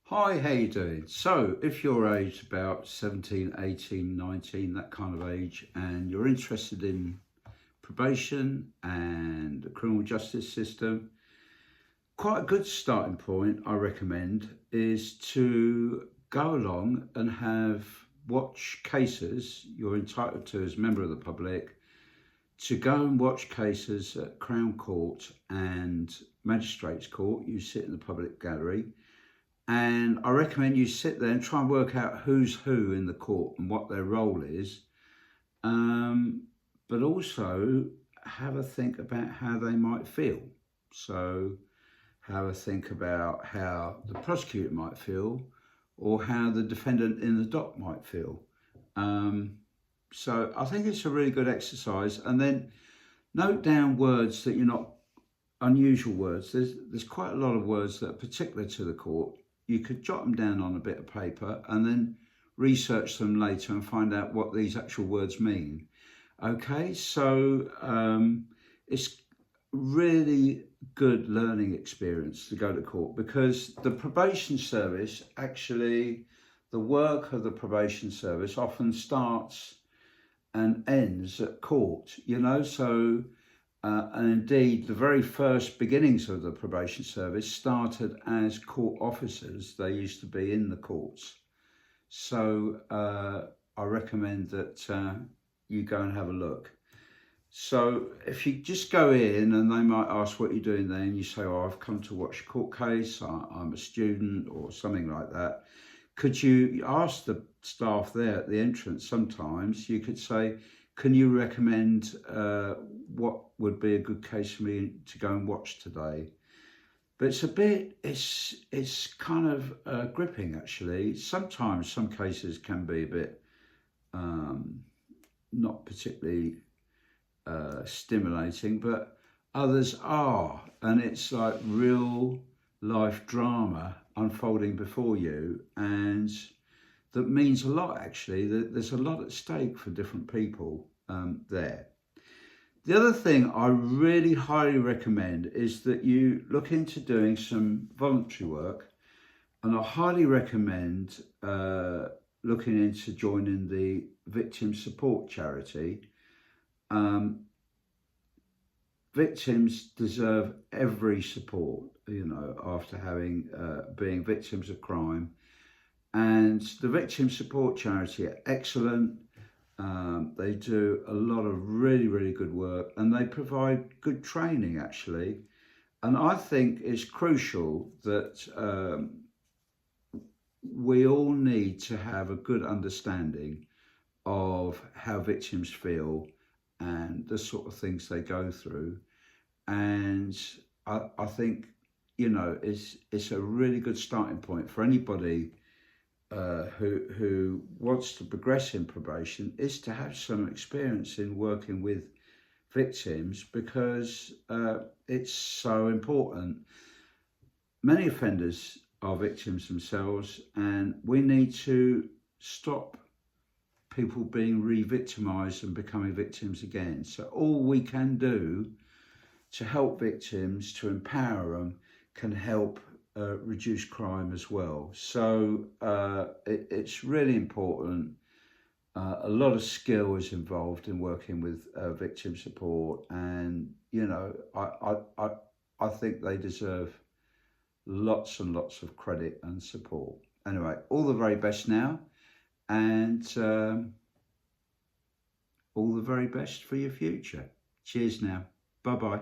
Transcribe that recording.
Hi, how you doing? So, if you're aged about 17, 18, 19, that kind of age, and you're interested in probation and the criminal justice system, quite a good starting point, I recommend, is to go along and watch cases you're entitled to as a member of the public, to go and watch cases at Crown Court and Magistrates Court. You sit in the public gallery, and I recommend you sit there and try and work out who's who in the court and what their role is. Um, but also have a think about how they might feel. So have a think about how the prosecutor might feel or how the defendant in the dock might feel. Um, so I think it's a really good exercise. And then note down words that you're not unusual words. There's quite a lot of words that are particular to the court. You could jot them down on a bit of paper and then research them later and find out what these actual words mean. Okay, so it's really good learning experience to go to court, because the probation service, actually, the work of the probation service often starts and ends at court, so and indeed, the very first beginnings of the probation service started as court officers. They used to be in the courts. So I recommend that you go and have a look. So if you just go in and they might ask what you're doing there, and you say, oh, I've come to watch a court case, I'm a student or something like that. Could you ask the staff there at the entrance? Sometimes you could say, can you recommend what would be a good case for me to go and watch today? But it's kind of gripping, actually. Sometimes some cases can be a bit not particularly stimulating, but others are. And it's like real life drama unfolding before you. And that means a lot, actually. There's a lot at stake for different people there. The other thing I really highly recommend is that you look into doing some voluntary work, and I highly recommend looking into joining the victim support charity. Victims deserve every support, after having being victims of crime. And the victim support charity are excellent. They do a lot of really, really good work, and they provide good training, actually. And I think it's crucial that we all need to have a good understanding of how victims feel and the sort of things they go through. And I think, it's a really good starting point for anybody who wants to progress in probation, is to have some experience in working with victims, because it's so important. Many offenders are victims themselves, and we need to stop people being re-victimised and becoming victims again. So all we can do to help victims, to empower them, can help reduce crime as well. So it's really important. A lot of skill is involved in working with victim support, and I think they deserve lots and lots of credit and support. Anyway, all the very best now, and all the very best for your future. Cheers now. Bye bye.